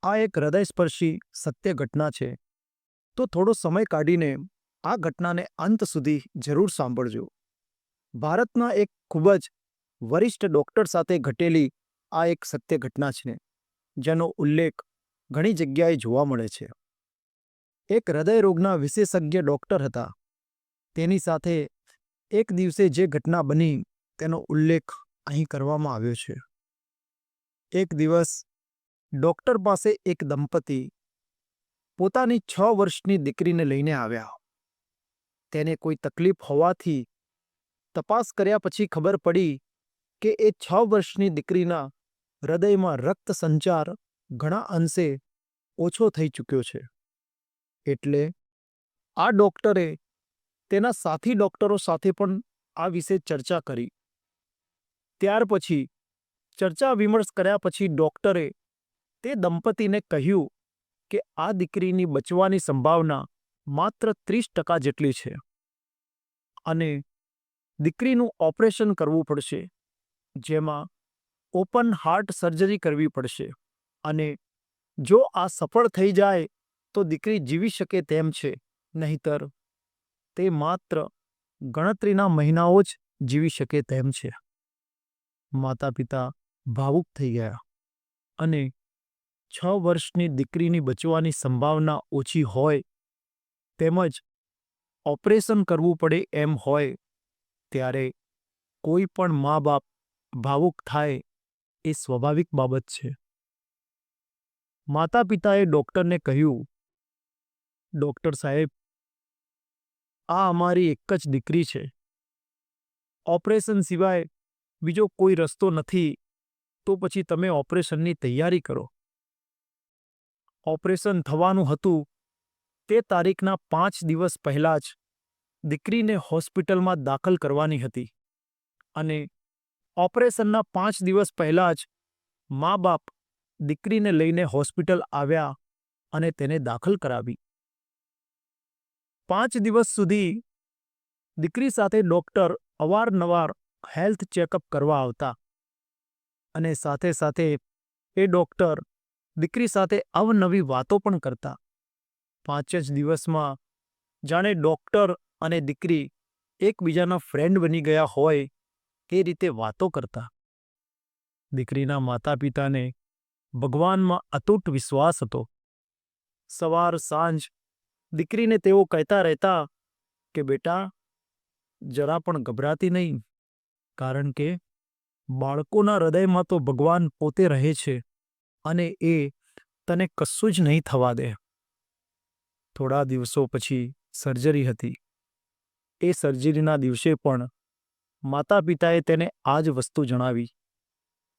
આ એક હૃદયસ્પર્શી સત્ય ઘટના છે, તો થોડો સમય કાઢીને આ ઘટનાને અંત સુધી જરૂર સાંભળજો. ભારતના એક ખૂબ જ વરિષ્ઠ ડૉક્ટર સાથે ઘટેલી આ એક સત્ય ઘટના છે, જેનો ઉલ્લેખ ઘણી જગ્યાએ જોવા મળે છે. એક હૃદયરોગના વિશેષજ્ઞ ડૉક્ટર હતા. તેની સાથે એક દિવસે જે ઘટના બની તેનો ઉલ્લેખ અહીં કરવામાં આવ્યો છે. એક દિવસ ડૉક્ટર પાસે એક દંપતી પોતાની 6 વર્ષની દીકરીને લઈને આવ્યા. તેને કોઈ તકલીફ હોવાથી તપાસ કર્યા પછી ખબર પડી કે એ 6 વર્ષની દીકરીના હૃદયમાં રક્ત સંચાર ઘણા અંશે ઓછો થઈ ચૂક્યો છે. એટલે આ ડૉક્ટરે તેના સાથી ડૉક્ટરો સાથે પણ આ વિશે ચર્ચા કરી. ત્યાર પછી ચર્ચા વિમર્શ કર્યા પછી ડૉક્ટરે તે દંપતીને કહ્યું કે આ દીકરીની બચવાની સંભાવના માત્ર 30% જેટલી છે અને દીકરીનું ઓપરેશન કરવું પડશે, જેમાં ઓપન હાર્ટ સર્જરી કરવી પડશે અને જો આ સફળ થઈ જાય તો દીકરી જીવી શકે તેમ છે, નહીંતર તે માત્ર ગણતરીના મહિનાઓ જ જીવી શકે તેમ છે. માતા પિતા ભાવુક થઈ ગયા અને 6 વર્ષની દીકરીની બચવાની સંભાવના ઓછી હોય તેમજ ઓપરેશન કરવું પડે એમ હોય ત્યારે કોઈ પણ મા બાપ ભાવુક થાય એ સ્વાભાવિક બાબત છે. માતા પિતાએ ડૉક્ટરને કહ્યું, ડૉક્ટર સાહેબ, આ અમારી એક જ દીકરી છે. ઓપરેશન સિવાય બીજો કોઈ રસ્તો નથી, તો પછી તમે ઓપરેશનની તૈયારી કરો. ઓપરેશન થવાનું હતું તે તારીખના 5 દિવસ પહેલાં જ દીકરીને હોસ્પિટલમાં દાખલ કરવાની હતી અને ઓપરેશનના 5 દિવસ પહેલાં જ મા બાપ દીકરીને લઈને હોસ્પિટલ આવ્યા અને તેને દાખલ કરાવી. 5 દિવસ સુધી દીકરી સાથે ડૉક્ટર અવારનવાર હેલ્થ ચેકઅપ કરવા આવતા અને સાથે સાથે એ ડૉક્ટર દીકરી સાથે અવનવી વાતો પણ કરતા. 5 જ દિવસમાં જાણે ડૉક્ટર અને દીકરી એકબીજાના ફ્રેન્ડ બની ગયા હોય એ રીતે વાતો કરતા. દીકરીના માતા પિતાને ભગવાનમાં અતૂટ વિશ્વાસ હતો. સવાર સાંજ દીકરીને તેઓ કહેતા રહેતા કે બેટા, જરા પણ ગભરાતી નહીં, કારણ કે બાળકોના હૃદયમાં તો ભગવાન પોતે રહે છે અને એ તને કશું જ નહીં થવા દે. થોડા દિવસો પછી સર્જરી હતી. એ સર્જરીના દિવસે પણ માતા પિતાએ તેને આ જ વસ્તુ જણાવી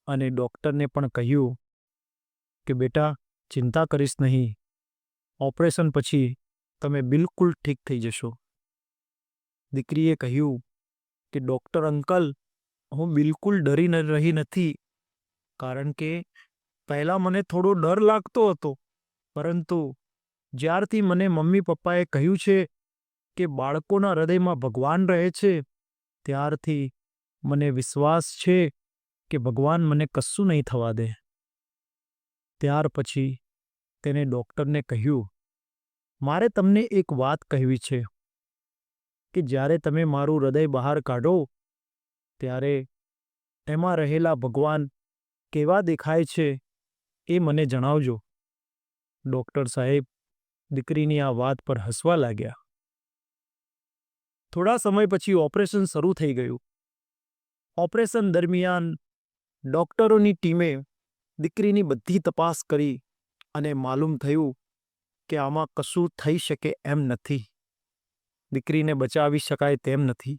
અને ડૉક્ટરને પણ કહ્યું કે બેટા, ચિંતા કરીશ નહીં, ઓપરેશન પછી તમે બિલકુલ ઠીક થઈ જશો. દીકરીએ કહ્યું કે ડૉક્ટર અંકલ, હું બિલકુલ ડરી રહી નથી, કારણ કે પહેલાં મને થોડો ડર લાગતો હતો, પરંતુ જ્યારથી મને મમ્મી પપ્પાએ કહ્યું છે કે બાળકોના હૃદયમાં ભગવાન રહે છે, ત્યારથી મને વિશ્વાસ છે કે ભગવાન મને કશું નહીં થવા દે. ત્યાર પછી તેને ડૉક્ટરને કહ્યું, મારે તમને એક વાત કહેવી છે કે જ્યારે તમે મારું હૃદય બહાર કાઢો ત્યારે એમાં રહેલા ભગવાન કેવા દેખાય છે એ મને જણાવજો. ડૉક્ટર સાહેબ દીકરીની આ વાત પર હસવા લાગ્યા. થોડા સમય પછી ઓપરેશન શરૂ થઈ ગયું. ઓપરેશન દરમિયાન ડૉક્ટરોની ટીમે દીકરીની બધી તપાસ કરી અને માલુમ થયું કે આમાં કશું થઈ શકે એમ નથી. દીકરીને બચાવી શકાય તેમ નથી.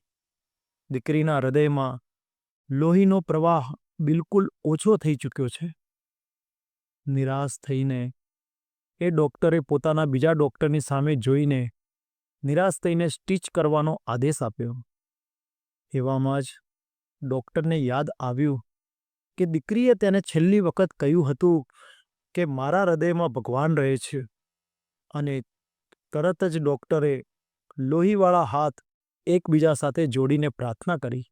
દીકરીના હૃદયમાં લોહીનો પ્રવાહ બિલકુલ ઓછો થઈ ચૂક્યો છે. નિરાશ થઈને એ ડૉક્ટરે પોતાના બીજા ડૉક્ટરની સામે જોઈને નિરાશ થઈને સ્ટિચ કરવાનો આદેશ આપ્યો. એવામાં જ ડૉક્ટરને યાદ આવ્યું કે દીકરીએ તેને છેલ્લી વખત કહ્યું હતું કે મારા હૃદયમાં ભગવાન રહે છે અને તરત જ ડૉક્ટરે લોહીવાળા હાથ એકબીજા સાથે જોડીને પ્રાર્થના કરી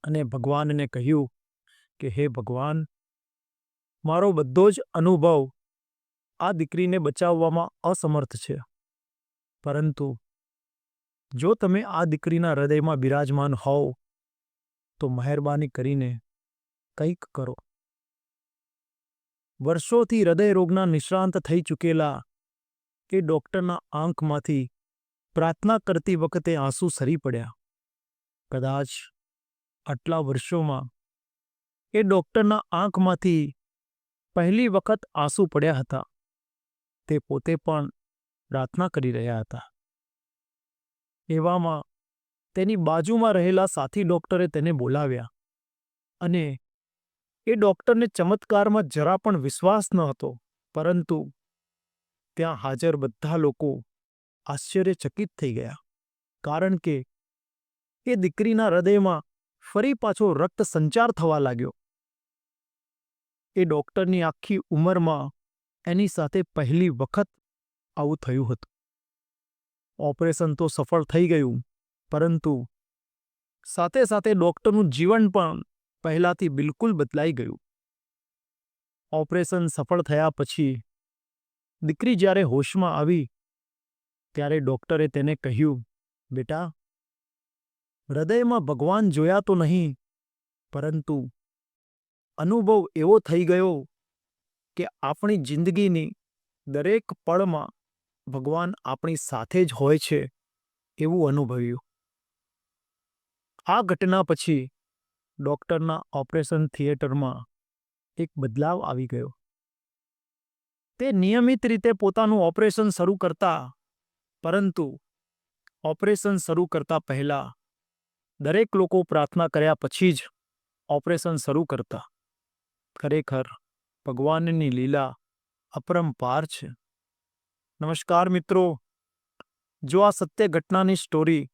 અને ભગવાનને કહ્યું કે હે ભગવાન, મારો બધો જ અનુભવ આ દીકરીને બચાવવામાં અસમર્થ છે. પરંતુ જો તમે આ દીકરીના હૃદયમાં બિરાજમાન હોવ તો મહેરબાની કરીને કંઈક કરો. વર્ષોથી હૃદયરોગના નિષ્ણાંત થઈ ચૂકેલા એ ડૉક્ટરના આંખમાંથી પ્રાર્થના કરતી વખતે આંસુ સરી પડ્યા. કદાચ આટલા વર્ષોમાં એ ડૉક્ટરના આંખમાંથી પહેલી વખત આંસુ પડ્યા હતા. તે પોતે પણ પ્રાર્થના કરી રહ્યા હતા. એવામાં તેની બાજુમાં રહેલા સાથી ડૉક્ટરે તેને બોલાવ્યા અને એ ડૉક્ટરને ચમત્કારમાં જરા પણ વિશ્વાસ ન હતો. પરંતુ ત્યાં હાજર બધા લોકો આશ્ચર્યચકિત થઈ ગયા, કારણ કે એ દીકરીના હૃદયમાં ફરી પાછો રક્ત સંચાર થવા લાગ્યો. એ ડૉક્ટરની આખી ઉંમરમાં એની સાથે પહેલી વખત આવું થયું હતું. ઓપરેશન તો સફળ થઈ ગયું, પરંતુ સાથે સાથે ડૉક્ટરનું જીવન પણ પહેલાંથી બિલકુલ બદલાઈ ગયું. ઓપરેશન સફળ થયા પછી દીકરી જ્યારે હોશમાં આવી ત્યારે ડૉક્ટરે તેને કહ્યું, બેટા, હૃદયમાં ભગવાન જોયા તો નહીં, પરંતુ અનુભવ એવો થઈ ગયો કે આપણી જિંદગીની દરેક પળમાં ભગવાન આપણી સાથે જ હોય છે એવું અનુભવ્યું. આ ઘટના પછી ડૉક્ટરના ઓપરેશન થિયેટરમાં એક બદલાવ આવી ગયો. તે નિયમિત રીતે પોતાનું ઓપરેશન શરૂ કરતા, પરંતુ ઓપરેશન શરૂ કરતા પહેલા દરેક લોકો પ્રાર્થના કર્યા પછી જ ઓપરેશન શરૂ કરતા. ખરેખર ભગવાનની લીલા અપરંપાર છે. નમસ્કાર મિત્રો, જો આ સત્ય ઘટનાની સ્ટોરી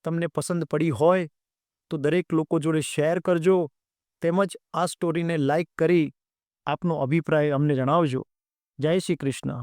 તમને પસંદ પડી હોય તો દરેક લોકો જોડે શેર કરજો, તેમજ આ સ્ટોરીને લાઈક કરી આપનો અભિપ્રાય અમને જણાવજો. જય શ્રી કૃષ્ણ.